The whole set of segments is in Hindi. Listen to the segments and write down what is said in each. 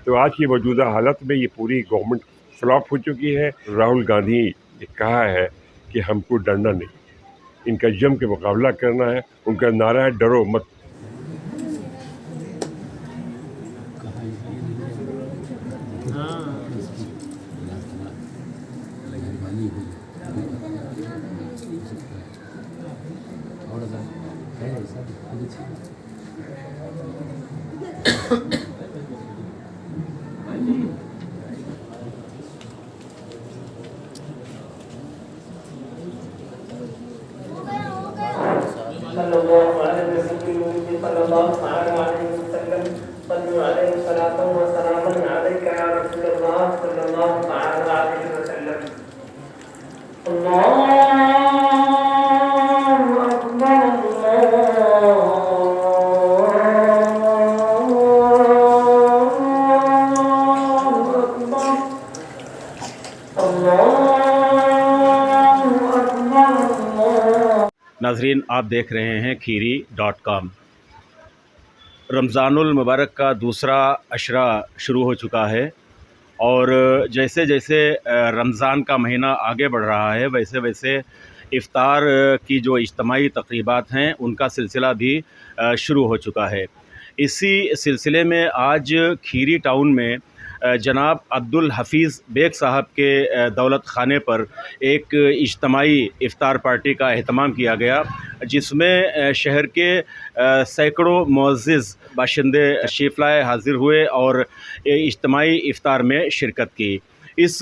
तो आज की मौजूदा हालत में ये पूरी गवर्नमेंट फ्लॉप हो चुकी है। राहुल गांधी ने कहा है कि हमको डरना नहीं, इनका जम के मुकाबला करना है। उनका नारा है डरो मत। नाजरीन, आप देख रहे हैं खीरी.com। रमज़ानुल मुबारक का दूसरा अशरा शुरू हो चुका है और जैसे जैसे रमज़ान का महीना आगे बढ़ रहा है वैसे वैसे इफ़्तार की जो इज्तिमाई तक़रीबात हैं उनका सिलसिला भी शुरू हो चुका है। इसी सिलसिले में आज खीरी टाउन में जनाब अब्दुल हफीज़ बेग साहब के दौलत खाने पर एक इज्तिमाई इफ़्तार पार्टी का एहतमाम किया गया, जिसमें शहर के सैकड़ों मुअज़्ज़िज़ बाशिंदे तशरीफ़ लाए, हाज़िर हुए और इज्तिमाई इफ़्तार में शिरकत की। इस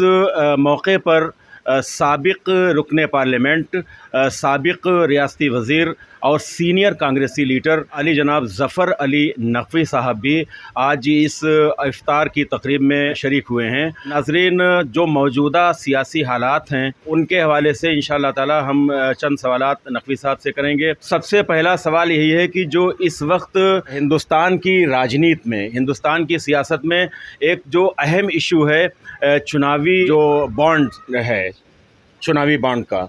मौके पर साबिक़ रुकने पार्लियामेंट, साबिक़ रियासती वज़ीर और सीनियर कांग्रेसी लीडर अली जनाब ज़फ़र अली नक़वी साहब भी आज इस इफ़्तार की तक़रीब में शरीक हुए हैं। नाज़रीन, जो मौजूदा सियासी हालात हैं उनके हवाले से इंशाअल्लाह ताला हम चंद सवालात नक़वी साहब से करेंगे। सबसे पहला सवाल यही है कि जो इस वक्त हिंदुस्तान की राजनीति में, हिंदुस्तान की सियासत में एक जो अहम इशू है चुनावी जो बॉन्ड है, चुनावी बॉन्ड का,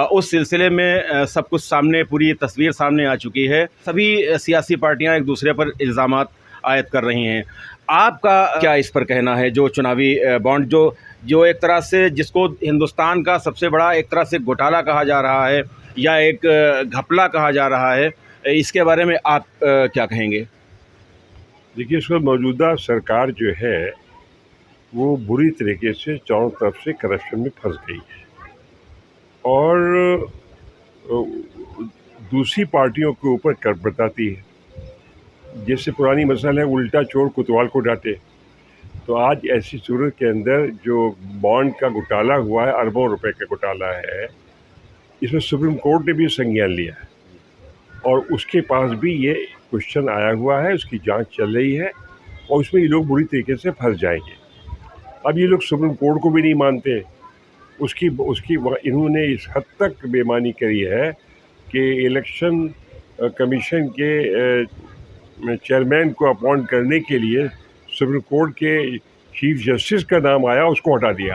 उस सिलसिले में सब कुछ सामने, पूरी तस्वीर सामने आ चुकी है। सभी सियासी पार्टियां एक दूसरे पर इल्ज़ामात आयद कर रही हैं। आपका क्या इस पर कहना है? जो चुनावी बॉन्ड जो एक तरह से, जिसको हिंदुस्तान का सबसे बड़ा एक तरह से घोटाला कहा जा रहा है या एक घपला कहा जा रहा है, इसके बारे में आप क्या कहेंगे? देखिए, इस वक्त मौजूदा सरकार जो है वो बुरी तरीके से चारों तरफ से करप्शन में फंस गई है और दूसरी पार्टियों के ऊपर कर बताती है। जैसे पुरानी मसल है उल्टा चोर कोतवाल को डांटे, तो आज ऐसी सूरत के अंदर जो बॉन्ड का घोटाला हुआ है, अरबों रुपए का घोटाला है, इसमें सुप्रीम कोर्ट ने भी संज्ञान लिया है और उसके पास भी ये क्वेश्चन आया हुआ है, उसकी जांच चल रही है और उसमें ये लोग बुरी तरीके से फंस जाएंगे। अब ये लोग सुप्रीम कोर्ट को भी नहीं मानते, उसकी इन्होंने इस हद तक बेईमानी करी है कि इलेक्शन कमीशन के चेयरमैन को अपॉइंट करने के लिए सुप्रीम कोर्ट के चीफ जस्टिस का नाम आया, उसको हटा दिया।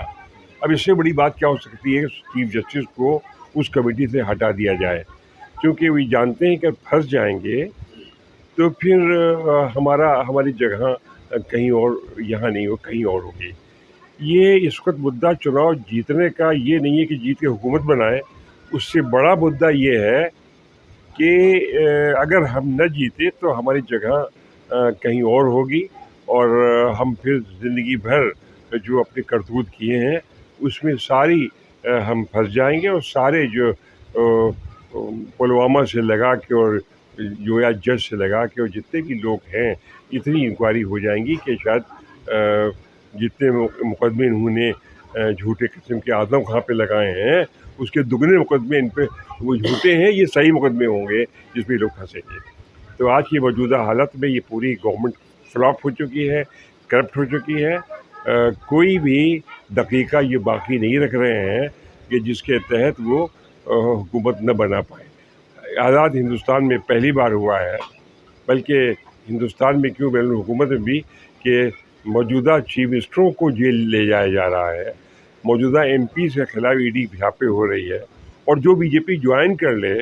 अब इससे बड़ी बात क्या हो सकती है कि चीफ जस्टिस को उस कमेटी से हटा दिया जाए, क्योंकि वे जानते हैं कि फंस जाएंगे तो फिर हमारी जगह कहीं और यहाँ नहीं हो, कहीं और होगी। ये इस वक्त मुद्दा चुनाव जीतने का ये नहीं है कि जीत के हुकूमत बनाए, उससे बड़ा मुद्दा ये है कि अगर हम न जीते तो हमारी जगह कहीं और होगी और हम फिर ज़िंदगी भर जो अपने करतूत किए हैं उसमें सारी हम फंस जाएंगे और सारे जो पुलवामा से लगा के और जोया जज से लगा के और जितने भी लोग हैं, इतनी इंक्वायरी हो जाएंगी कि शायद जितने मुकदमे इन्होंने झूठे किस्म के आदम खां पे लगाए हैं उसके दुगने मुकदमे इन पे वो झूठे हैं, ये सही मुकदमे होंगे जिसमें लोग फंसेंगे। तो आज की मौजूदा हालत में ये पूरी गवर्नमेंट फ्लॉप हो चुकी है, करप्ट हो चुकी है। कोई भी दकीका ये बाकी नहीं रख रहे हैं कि जिसके तहत वो हुकूमत न बना पाए। आज़ाद हिंदुस्तान में पहली बार हुआ है, बल्कि हिंदुस्तान में क्यों बैरून हुकूमत में भी, कि मौजूदा चीफ मिनिस्टरों को जेल ले जाया जा रहा है, मौजूदा एमपी के खिलाफ ईडी छापे हो रही है और जो बीजेपी ज्वाइन कर ले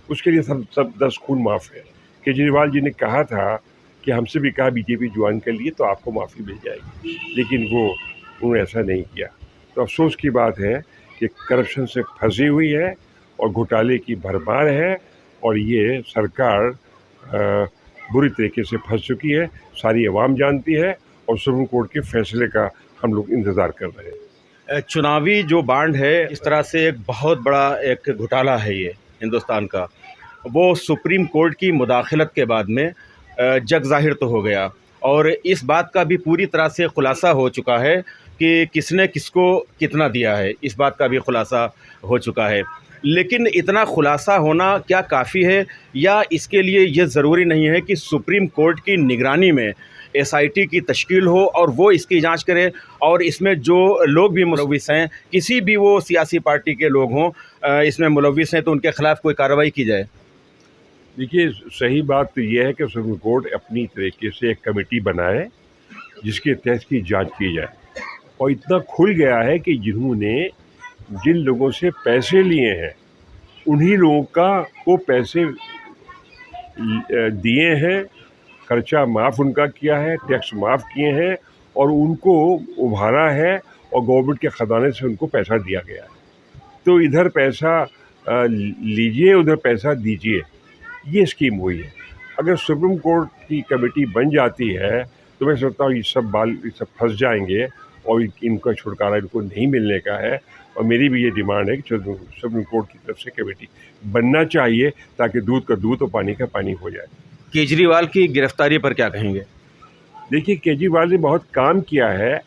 उसके लिए सब 10 खून माफ़ है। केजरीवाल जी ने कहा था कि हमसे भी कहा बीजेपी ज्वाइन कर लिए तो आपको माफ़ी मिल जाएगी, लेकिन उन्होंने ऐसा नहीं किया। तो अफसोस की बात है कि करप्शन से फंसी हुई है और घोटाले की भरमार है, और ये सरकार बुरी तरीके से फंस चुकी है, सारी आवाम जानती है, और सुप्रीम कोर्ट के फैसले का हम लोग इंतज़ार कर रहे हैं। चुनावी जो बांड है, इस तरह से एक बहुत बड़ा एक घोटाला है ये हिंदुस्तान का, वो सुप्रीम कोर्ट की मुदाखलत के बाद में जग ज़ाहिर तो हो गया, और इस बात का भी पूरी तरह से ख़ुलासा हो चुका है कि किसने किसको कितना दिया है, इस बात का भी ख़ुलासा हो चुका है। लेकिन इतना खुलासा होना क्या काफ़ी है, या इसके लिए ये ज़रूरी नहीं है कि सुप्रीम कोर्ट की निगरानी में एसआईटी की तश्कील हो और वो इसकी जांच करे, और इसमें जो लोग भी मुलव्विस हैं, किसी भी वो सियासी पार्टी के लोग हों, इसमें मुलव्विस हैं, तो उनके ख़िलाफ़ कोई कार्रवाई की जाए? देखिए, सही बात तो ये है कि सुप्रीम कोर्ट अपनी तरीके से एक कमेटी बनाए जिसके तहत की जांच की जाए, और इतना खुल गया है कि जिन लोगों से पैसे लिए हैं उन्हीं लोगों का वो पैसे दिए हैं, खर्चा माफ़ उनका किया है, टैक्स माफ़ किए हैं, और उनको उभारा है, और गवर्नमेंट के ख़जाने से उनको पैसा दिया गया है। तो इधर पैसा लीजिए, उधर पैसा दीजिए, ये स्कीम हुई है। अगर सुप्रीम कोर्ट की कमेटी बन जाती है तो मैं सोचता हूँ ये सब फंस जाएंगे, और इनका छुटकारा इनको नहीं मिलने का है। और मेरी भी ये डिमांड है कि सुप्रीम कोर्ट की तरफ से कमेटी बनना चाहिए, ताकि दूध का दूध और पानी का पानी हो जाए। केजरीवाल की गिरफ्तारी पर क्या कहेंगे? देखिए, केजरीवाल ने बहुत काम किया है,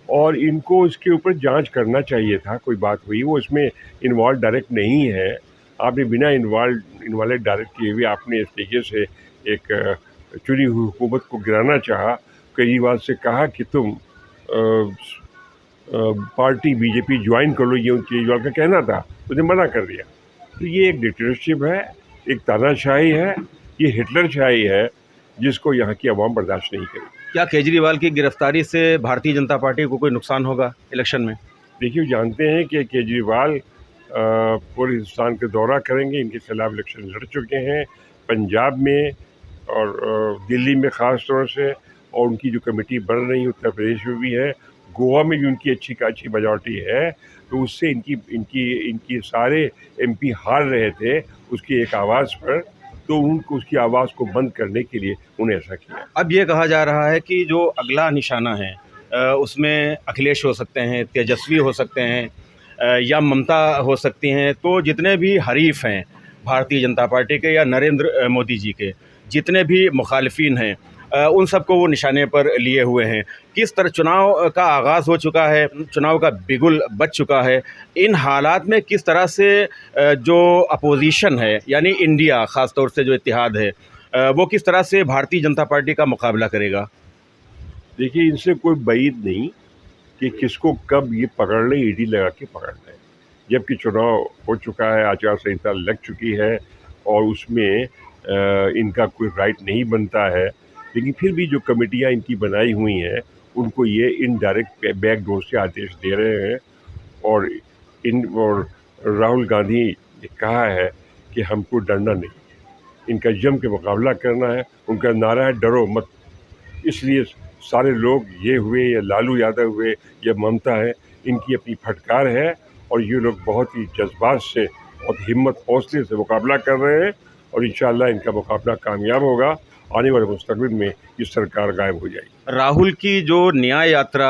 और इनको इसके ऊपर जांच करना चाहिए था। कोई बात हुई, वो इसमें इन्वॉल्व डायरेक्ट नहीं है। आपने बिना इन्वॉल्व डायरेक्ट किए हुए आपने इस तरीके से एक चुनी हुई हुकूमत को गिराना चाहा। केजरीवाल से कहा कि तुम पार्टी बीजेपी ज्वाइन कर लो, ये केजरीवाल का कहना था, उसने मना कर दिया। तो ये एक डिक्टेटरशिप है, एक तानाशाही है, ये हिटलरशाही है, जिसको यहाँ की आवाम बर्दाश्त नहीं करेगी। क्या केजरीवाल की गिरफ्तारी से भारतीय जनता पार्टी को कोई नुकसान होगा इलेक्शन में? देखिए, जानते हैं कि केजरीवाल पूरे हिंदुस्तान का दौरा करेंगे, इनके खिलाफ इलेक्शन लड़ चुके हैं पंजाब में और दिल्ली में ख़ास तौर से, और उनकी जो कमेटी बन रही है उत्तर प्रदेश में भी है, गोवा में भी उनकी अच्छी मेजॉरिटी है। तो उससे इनकी सारे एमपी हार रहे थे उसकी एक आवाज़ पर, तो उनको उसकी आवाज़ को बंद करने के लिए उन्हें ऐसा किया। अब ये कहा जा रहा है कि जो अगला निशाना है उसमें अखिलेश हो सकते हैं, तेजस्वी हो सकते हैं, या ममता हो सकती हैं। तो जितने भी हरीफ हैं भारतीय जनता पार्टी के या नरेंद्र मोदी जी के, जितने भी मुखालिफिन हैं, उन सबको वो निशाने पर लिए हुए हैं। किस तरह चुनाव का आगाज़ हो चुका है, चुनाव का बिगुल बज चुका है, इन हालात में किस तरह से जो अपोजिशन है, यानी इंडिया ख़ास तौर से जो इत्तेहाद है, वो किस तरह से भारतीय जनता पार्टी का मुकाबला करेगा? देखिए, इनसे कोई बैद नहीं कि किसको कब ये पकड़ ले, ईडी लगा के पकड़ ले। जबकि चुनाव हो चुका है, आचार संहिता लग चुकी है, और उसमें इनका कोई राइट नहीं बनता है, लेकिन फिर भी जो कमेटियां इनकी बनाई हुई हैं उनको ये इनडायरेक्ट बैकडोर से आदेश दे रहे हैं। और राहुल गांधी ने कहा है कि हमको डरना नहीं, इनका जम के मुकाबला करना है। उनका नारा है डरो मत। इसलिए सारे लोग ये हुए या लालू यादव हुए या ममता है, इनकी अपनी फटकार है, और ये लोग बहुत ही जज्बात से और हिम्मत हौसले से मुकाबला कर रहे हैं, और इंशाअल्लाह इनका मुकाबला कामयाब होगा। आने वाले मुस्तकबिल में ये सरकार गायब हो जाएगी। राहुल की जो न्याय यात्रा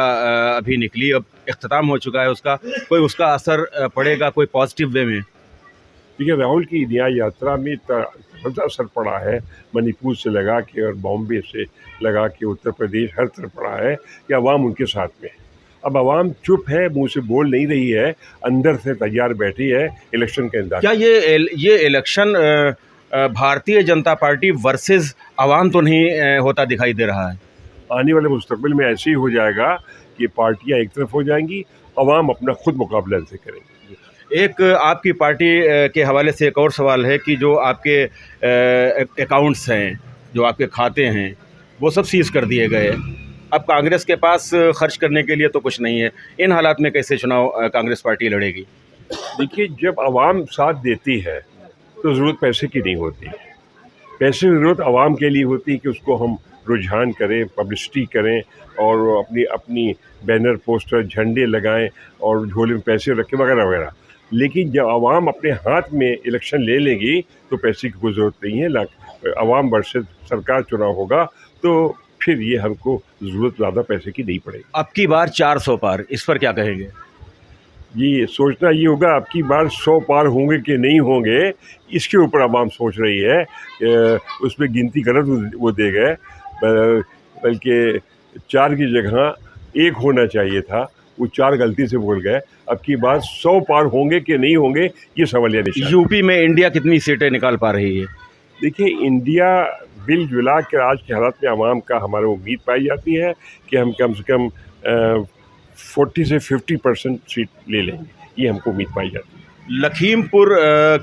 अभी निकली, अब इख्तिताम हो चुका है उसका, कोई उसका असर पड़ेगा कोई पॉजिटिव वे में? देखिए, राहुल की न्याय यात्रा में बड़ा असर पड़ा है, मणिपुर से लगा के और बॉम्बे से लगा के उत्तर प्रदेश, हर तरफ पड़ा है कि अवाम उनके साथ में है। अब अवाम चुप है, मुंह से बोल नहीं रही है, अंदर से तैयार बैठी है इलेक्शन के अंदर। क्या ये election Bharatiya Janata party versus अवाम तो नहीं होता दिखाई दे रहा है? आने वाले मुस्तकबिल में ऐसे ही हो जाएगा कि पार्टियां एक तरफ हो जाएंगी, अवाम अपना खुद मुकाबला इनसे करेंगे। एक आपकी पार्टी के हवाले से एक और सवाल है कि जो आपके अकाउंट्स हैं, जो आपके खाते हैं, वो सब सीज़ कर दिए गए। अब कांग्रेस के पास खर्च करने के लिए तो कुछ नहीं है। इन हालात में कैसे चुनाव कांग्रेस पार्टी लड़ेगी? देखिए, जब आवाम साथ देती है तो ज़रूरत पैसे की नहीं होती। पैसे की ज़रूरत आवाम के लिए होती है कि उसको हम रुझान करें, पब्लिसिटी करें और अपनी अपनी बैनर, पोस्टर, झंडे लगाएं और झोले में पैसे रखें वगैरह वगैरह। लेकिन जब आवाम अपने हाथ में इलेक्शन ले लेगी तो पैसे की कोई ज़रूरत नहीं है। आवाम वर्सेस सरकार चुनाव होगा तो फिर ये हमको ज़रूरत ज़्यादा पैसे की नहीं पड़ेगी। अब की बार 400 पार, इस पर क्या कहेंगे? ये सोचना ये होगा अब की बार 100 पार होंगे कि नहीं होंगे, इसके ऊपर आवाम सोच रही है। उसमें गिनती गलत वो दे गए, बल्कि 4 की जगह 1 होना चाहिए था, वो 4 गलती से बोल गए। अब की बार 100 पार होंगे कि नहीं होंगे, ये सवालिया निशान है। यूपी में इंडिया कितनी सीटें निकाल पा रही है? देखिए, इंडिया मिलजुला के आज के हालात में आवाम का हमारा उम्मीद पाई जाती है कि हम कम से कम 40 से 50% सीट ले लेंगे, ये हमको उम्मीद पाई जाती है। लखीमपुर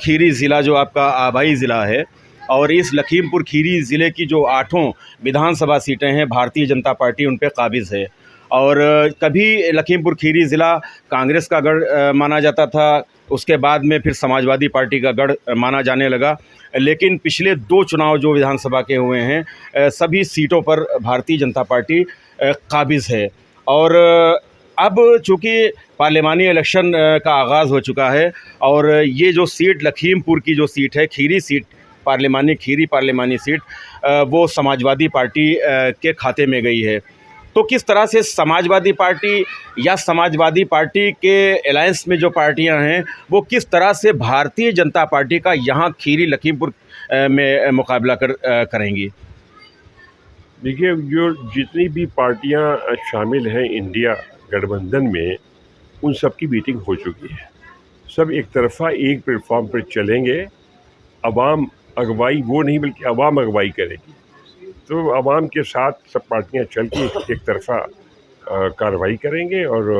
खीरी ज़िला जो आपका आबाई ज़िला है, और इस लखीमपुर खीरी ज़िले की जो 8 विधानसभा सीटें हैं, भारतीय जनता पार्टी उन पे काबिज़ है। और कभी लखीमपुर खीरी ज़िला कांग्रेस का गढ़ माना जाता था, उसके बाद में फिर समाजवादी पार्टी का गढ़ माना जाने लगा। लेकिन पिछले 2 चुनाव जो विधानसभा के हुए हैं, सभी सीटों पर भारतीय जनता पार्टी काबिज़ है। और अब चूँकि पार्लिमानी इलेक्शन का आगाज़ हो चुका है, और ये जो सीट लखीमपुर की जो सीट है, खीरी सीट, खीरी पार्लिमानी सीट, वो समाजवादी पार्टी के खाते में गई है। तो किस तरह से समाजवादी पार्टी या समाजवादी पार्टी के अलायंस में जो पार्टियां हैं, वो किस तरह से भारतीय जनता पार्टी का यहाँ खीरी लखीमपुर में मुकाबला करेंगी? देखिए, जो जितनी भी पार्टियां शामिल हैं इंडिया गठबंधन में, उन सब की मीटिंग हो चुकी है। सब एक तरफा एक प्लेटफॉर्म पर चलेंगे। अवाम अगवाई वो नहीं, बल्कि अवाम अगवाई करेगी। तो अवाम के साथ सब पार्टियां चल के एक तरफा कार्रवाई करेंगे और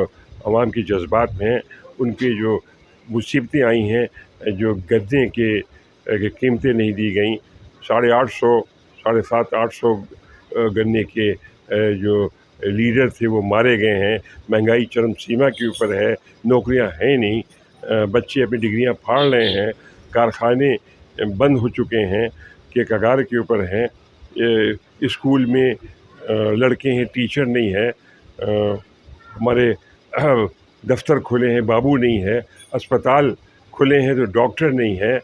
अवाम के जज्बात में उनके जो मुसीबतें आई हैं, जो गद्दे के कीमतें नहीं दी गई, 850, 750-800 गन्ने के जो लीडर थे वो मारे गए हैं, महंगाई चरम सीमा के ऊपर है, नौकरियां हैं नहीं, बच्चे अपनी डिग्रियां फाड़ रहे हैं, कारखाने बंद हो चुके हैं के कगार के ऊपर हैं, स्कूल में लड़के हैं, टीचर नहीं है, हमारे दफ्तर खुले हैं, बाबू नहीं है, अस्पताल खुले हैं तो डॉक्टर नहीं है।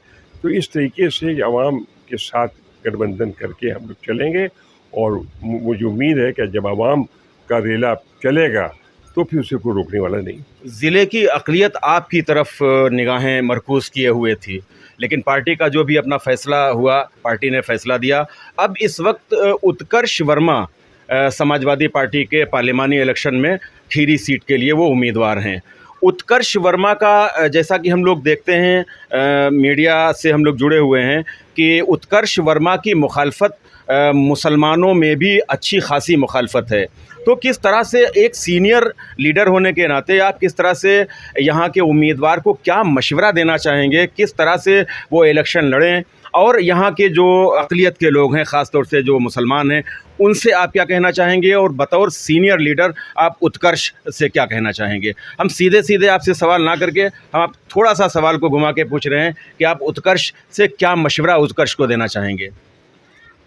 तो इस तरीके से आवाम के साथ गठबंधन करके हम लोग चलेंगे और मुझे उम्मीद है कि जब आवाम का रेला चलेगा तो फिर उसे कोई रोकने वाला नहीं। ज़िले की अक़लियत आपकी तरफ निगाहें मरकूज़ किए हुए थी, लेकिन पार्टी का जो भी अपना फ़ैसला हुआ, पार्टी ने फ़ैसला दिया। अब इस वक्त उत्कर्ष वर्मा समाजवादी पार्टी के पार्लिमानी इलेक्शन में खीरी सीट के लिए वो उम्मीदवार हैं। उत्कर्ष वर्मा का जैसा कि हम लोग देखते हैं, मीडिया से हम लोग जुड़े हुए हैं कि उत्कर्ष वर्मा की मुखालफत मुसलमानों में भी अच्छी खासी मुखालफत है। तो किस तरह से एक सीनियर लीडर होने के नाते आप किस तरह से यहाँ के उम्मीदवार को क्या मशवरा देना चाहेंगे, किस तरह से वो इलेक्शन लड़ें, और यहाँ के जो अक़लियत के लोग हैं, ख़ास तौर से जो मुसलमान हैं, उनसे आप क्या कहना चाहेंगे, और बतौर सीनियर लीडर आप उत्कर्ष से क्या कहना चाहेंगे? हम सीधे सीधे आपसे सवाल ना करके हम आप थोड़ा सा सवाल को घुमा के पूछ रहे हैं कि आप उत्कर्ष से क्या मशवरा उत्कर्ष को देना चाहेंगे?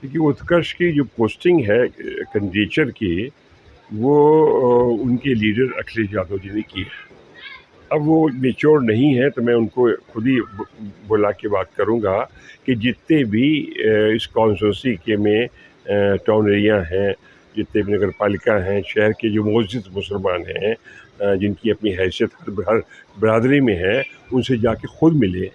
क्योंकि उत्कर्ष की जो पोस्टिंग है कैंडिडेचर की, वो उनके लीडर अखिलेश यादव जी ने की है। अब वो मेच्योर नहीं है तो मैं उनको खुद ही बुला के बात करूंगा कि जितने भी इस कॉन्स्टिट्यूंसी के में टाउन एरिया हैं, जितने भी नगर पालिका हैं, शहर के जो मौजूद मुसलमान हैं, जिनकी अपनी हैसियत हर बरादरी में है, उनसे जाके खुद मिले,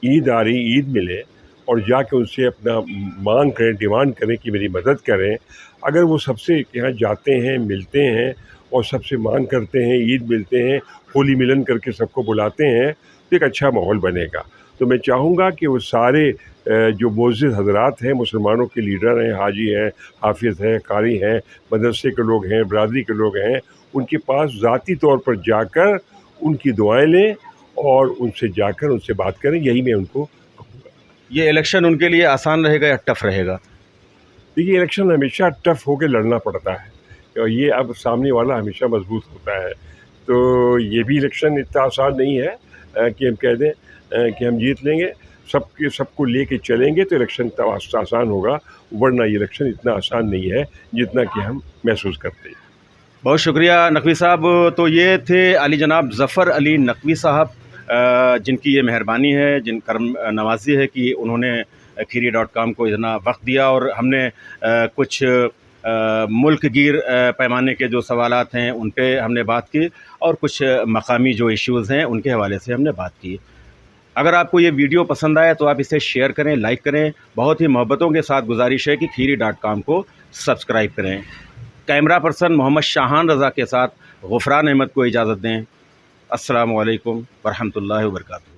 ईद आ रही ईद मिले और जाके उनसे अपना मांग करें, डिमांड करें कि मेरी मदद करें। अगर वो सबसे यहाँ जाते हैं, मिलते हैं और सबसे मांग करते हैं, ईद मिलते हैं, होली मिलन करके सबको बुलाते हैं, तो एक अच्छा माहौल बनेगा। तो मैं चाहूँगा कि वो सारे जो मोअज़्ज़िज़ हज़रात हैं, मुसलमानों के लीडर हैं, हाजी हैं, हाफिज़ हैं, कारी हैं, मदरसे के लोग हैं, बरादरी के लोग हैं, उनके पास ज़ाती तौर पर जाकर उनकी दुआएं लें और उनसे जाकर उनसे बात करें। यही मैं उनको कहूँगा। ये इलेक्शन उनके लिए आसान रहेगा या टफ रहेगा? देखिए, इलेक्शन हमेशा टफ होकर लड़ना पड़ता है और ये अब सामने वाला हमेशा मजबूत होता है। तो ये भी इलेक्शन इतना आसान नहीं है कि हम कह दें कि हम जीत लेंगे। सबको लेके चलेंगे तो इलेक्शन तो आसान होगा, वरना ये इलेक्शन इतना आसान नहीं है जितना कि हम महसूस करते हैं। बहुत शुक्रिया नकवी साहब। तो ये थे अली जनाब ज़फ़र अली नकवी साहब, जिनकी ये मेहरबानी है, जिन करम नवाजी है कि उन्होंने खीरी.com को इतना वक्त दिया और हमने कुछ मुल्क गिर पैमाने के जो सवालात हैं उन पे हमने बात की और कुछ मकामी जो इश्यूज़ हैं उनके हवाले से हमने बात की। अगर आपको ये वीडियो पसंद आए तो आप इसे शेयर करें, लाइक करें। बहुत ही मोहब्बतों के साथ गुजारिश है कि खीरी.com को सब्सक्राइब करें। कैमरा पर्सन मोहम्मद शाहान रज़ा के साथ गुफ़रान अहमद को इजाज़त दें। अस्सलामु अलैकुम वरहमतुल्लाहि वबरकातुहू।